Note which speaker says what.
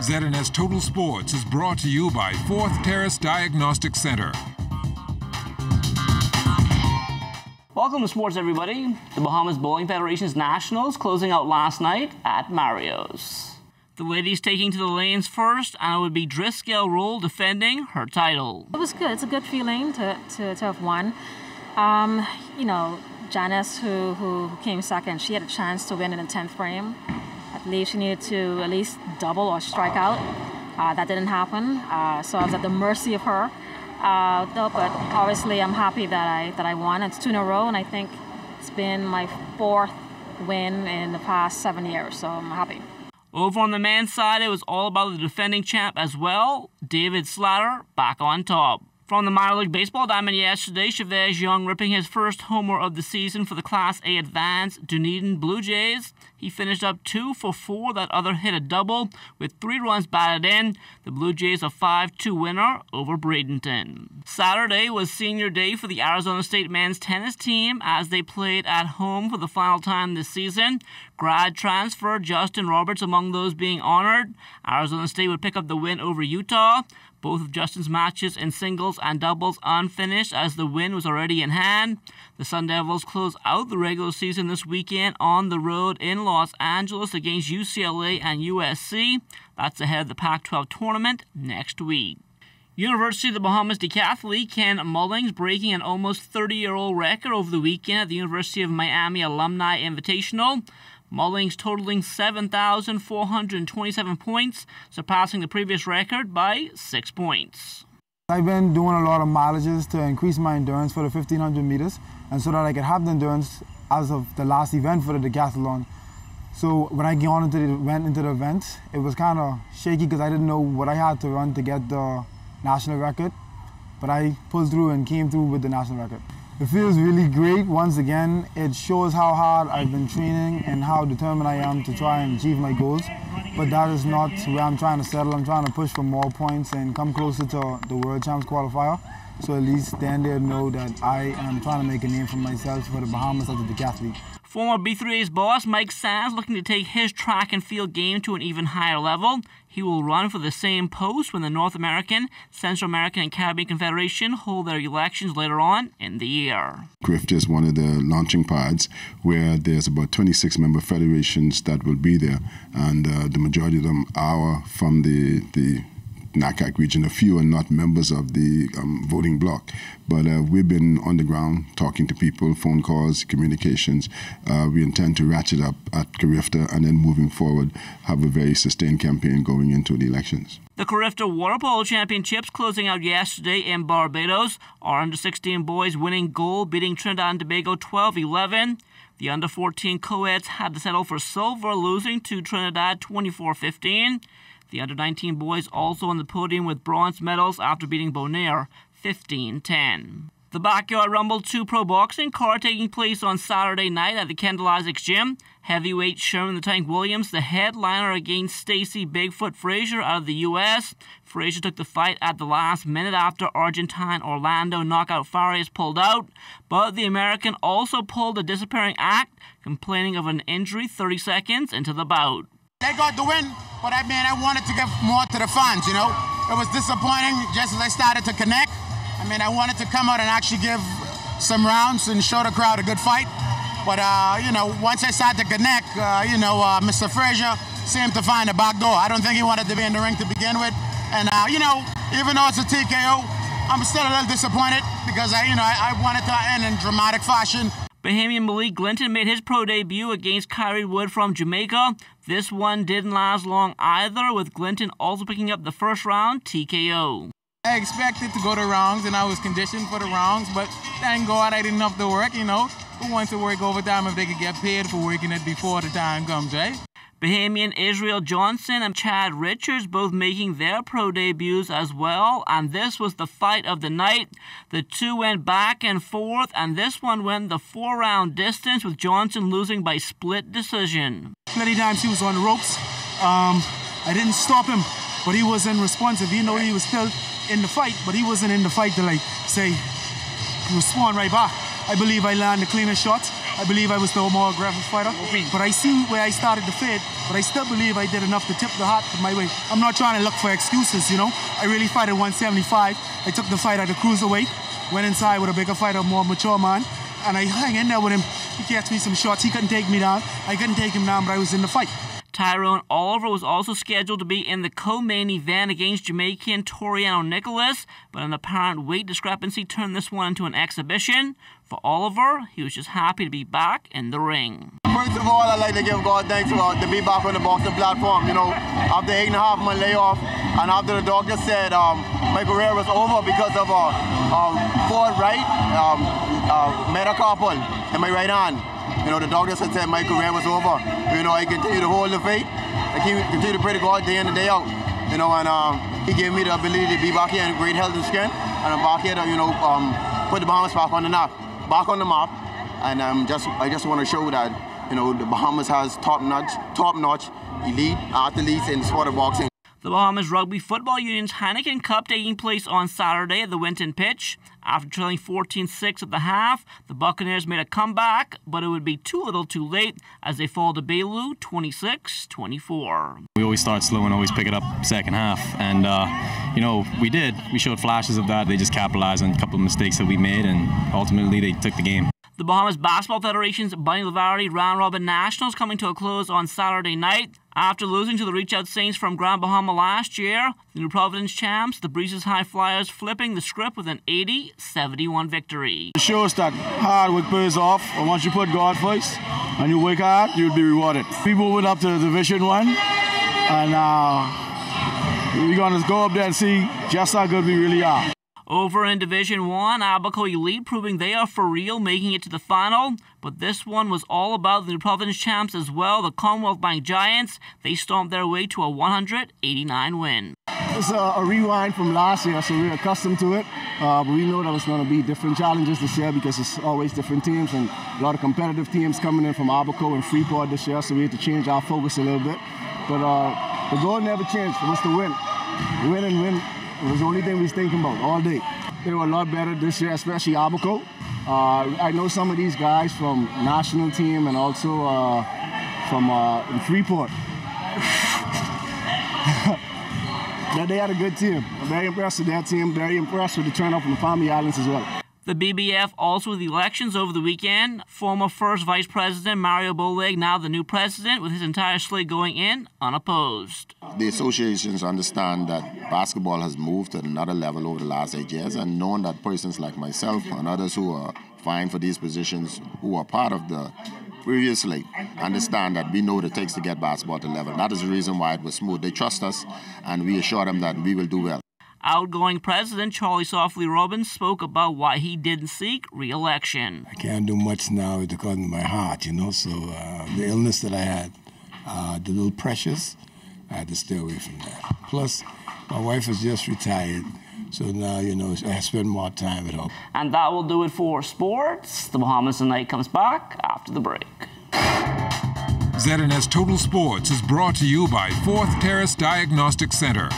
Speaker 1: ZNS Total Sports is brought to you by Fourth Terrace Diagnostic Center.
Speaker 2: Welcome to sports, everybody. The Bahamas Bowling Federation's Nationals closing out last night at Mario's. The ladies taking to the lanes first, and it would be Driscoll Roll defending her title.
Speaker 3: It was good. It's a good feeling to have won. You know, Janice, who came second, she had a chance to win in the 10th frame. I believe she needed to at least double or strike out. That didn't happen, so I was at the mercy of her. No, but obviously I'm happy that I won. It's 2 in a row, and I think it's been my 4th win in the past 7 years, so I'm happy.
Speaker 2: Over on the men's side, it was all about the defending champ as well, David Slatter, back on top. From the minor league baseball diamond yesterday, Chavez Young ripping his first homer of the season for the Class A Advanced Dunedin Blue Jays. He finished up 2 for 4. That other hit a double with 3 runs batted in. The Blue Jays a 5-2 winner over Bradenton. Saturday was senior day for the Arizona State men's tennis team as they played at home for the final time this season. Grad transfer Justin Roberts among those being honored. Arizona State would pick up the win over Utah. Both of Justin's matches in singles and doubles unfinished as the win was already in hand. The Sun Devils close out the regular season this weekend on the road in Los Angeles against UCLA and USC. That's ahead of the Pac-12 tournament next week. University of the Bahamas decathlete Ken Mullings breaking an almost 30-year-old record over the weekend at the University of Miami Alumni Invitational. Mullings totaling 7,427 points, surpassing the previous record by 6 points.
Speaker 4: I've been doing a lot of mileages to increase my endurance for the 1,500 meters, and so that I could have the endurance as of the last event for the decathlon. So when I went into the event, it was kind of shaky because I didn't know what I had to run to get the national record, but I pulled through and came through with the national record. It feels really great. Once again, it shows how hard I've been training and how determined I am to try and achieve my goals. But that is not where I'm trying to settle. I'm trying to push for more points and come closer to the World Champs qualifier. So at least then they'll know that I am trying to make a name for myself for the Bahamas as a decathlete.
Speaker 2: Former B3A's boss Mike Sands looking to take his track and field game to an even higher level. He will run for the same post when the North American, Central American, and Caribbean Confederation hold their elections later on in the year.
Speaker 5: CRIFT is one of the launching pads where there's about 26 member federations that will be there, and the majority of them are from the NACAC region. A few are not members of the voting bloc, but we've been on the ground talking to people, phone calls, communications. We intend to ratchet up at Carifta and then moving forward have a very sustained campaign going into the elections.
Speaker 2: The Carifta Water Polo Championships closing out yesterday in Barbados. Our under-16 boys winning gold, beating Trinidad and Tobago 12-11. The under-14 co-eds had to settle for silver, losing to Trinidad 24-15. The under-19 boys also on the podium with bronze medals after beating Bonaire 15-10. The Backyard Rumble 2 Pro Boxing card taking place on Saturday night at the Kendall Isaacs Gym. Heavyweight Sherman the Tank Williams, the headliner against Stacy Bigfoot Frazier out of the U.S. Frazier took the fight at the last minute after Argentine Orlando knockout Farias pulled out, but the American also pulled a disappearing act, complaining of an injury 30 seconds into the bout.
Speaker 6: They got the win, but I wanted to give more to the fans, you know. It was disappointing just as I started to connect. I wanted to come out and actually give some rounds and show the crowd a good fight. But, once I started to connect, Mr. Frazier seemed to find a back door. I don't think he wanted to be in the ring to begin with. And, even though it's a TKO, I'm still a little disappointed because, I wanted to end in dramatic fashion.
Speaker 2: Bahamian Malik Glinton made his pro debut against Kyrie Wood from Jamaica. This one didn't last long either, with Glinton also picking up the first round TKO.
Speaker 7: I expected to go to rounds, and I was conditioned for the rounds, but thank God I didn't have to work, Who wants to work overtime if they could get paid for working it before the time comes, right?
Speaker 2: Bahamian Israel Johnson and Chad Richards both making their pro debuts as well, and this was the fight of the night. The two went back and forth, and this one went the 4-round distance, with Johnson losing by split decision.
Speaker 8: Many times he was on the ropes. I didn't stop him, but he wasn't responsive. He was still in the fight, but he wasn't in the fight to respond right back. I believe I landed the cleanest shots. I believe I was the more aggressive fighter. But I see where I started to fade, but I still believe I did enough to tip the hat my way. I'm not trying to look for excuses, you know. I really fight at 175. I took the fight at a cruiserweight, went inside with a bigger fighter, more mature man, and I hang in there with him. He catch me some shots. He couldn't take me down. I couldn't take him down, but I was in the fight.
Speaker 2: Tyrone Oliver was also scheduled to be in the co-main event against Jamaican Toriano Nicholas, but an apparent weight discrepancy turned this one into an exhibition. For Oliver, he was just happy to be back in the ring.
Speaker 9: First of all, I'd like to give God thanks to be back on the boxing platform. You know, after 8.5 month layoff, and after the doctor said my career was over because of a forthright metacarpal in my right hand. You know, the doctor said my career was over. You know, I continue to hold the faith. I continue to pray to God day in and day out. You know, and He gave me the ability to be back here in great health and strength, and I'm back here to, you know, put the Bahamas back on the map, and I just want to show that, you know, the Bahamas has top-notch elite athletes in the sport of boxing.
Speaker 2: The Bahamas Rugby Football Union's Heineken Cup taking place on Saturday at the Winton pitch. After trailing 14-6 at the half, the Buccaneers made a comeback, but it would be too little too late as they fall to Bailu 26-24.
Speaker 10: We always start slow and always pick it up second half, and you know, we did. We showed flashes of that. They just capitalized on a couple of mistakes that we made, and ultimately they took the game.
Speaker 2: The Bahamas Basketball Federation's Bunny Lavardi round-robin nationals coming to a close on Saturday night. After losing to the Reach-Out Saints from Grand Bahama last year, the New Providence champs, the Breezes High Flyers, flipping the script with an 80-71 victory.
Speaker 11: It shows that hard work pays off, and once you put God first and you work hard, you'll be rewarded. We moving up to Division 1, and we're going to go up there and see just how good we really are.
Speaker 2: Over in Division 1, Abaco Elite proving they are for real, making it to the final. But this one was all about the New Providence champs as well, the Commonwealth Bank Giants. They stomped their way to a 189 win.
Speaker 12: It's a rewind from last year, so we're accustomed to it. But we know that it's going to be different challenges this year because it's always different teams and a lot of competitive teams coming in from Abaco and Freeport this year, so we had to change our focus a little bit. But the goal never changed. It was to win. Win and win. It was the only thing we was thinking about all day. They were a lot better this year, especially Abaco. I know some of these guys from national team and also from Freeport. They had a good team. I'm very impressed with their team. Very impressed with the turnout from the Palmy Islands as well.
Speaker 2: The BBF also with elections over the weekend. Former First Vice President Mario Boleg, now the new president, with his entire slate going in unopposed.
Speaker 5: The associations understand that basketball has moved to another level over the last 8 years, and knowing that persons like myself and others who are vying for these positions, who are part of the previous slate, understand that we know what it takes to get basketball to level. That is the reason why it was smooth. They trust us, and we assure them that we will do well.
Speaker 2: Outgoing President Charlie Softly Robbins spoke about why he didn't seek re-election.
Speaker 13: I can't do much now because of my heart, you know, so the illness that I had, the little pressures, I had to stay away from that. Plus, my wife has just retired, so now, you know, I spend more time at home.
Speaker 2: And that will do it for sports. The Bahamas Tonight comes back after the break.
Speaker 1: ZNS Total Sports is brought to you by 4th Terrace Diagnostic Center.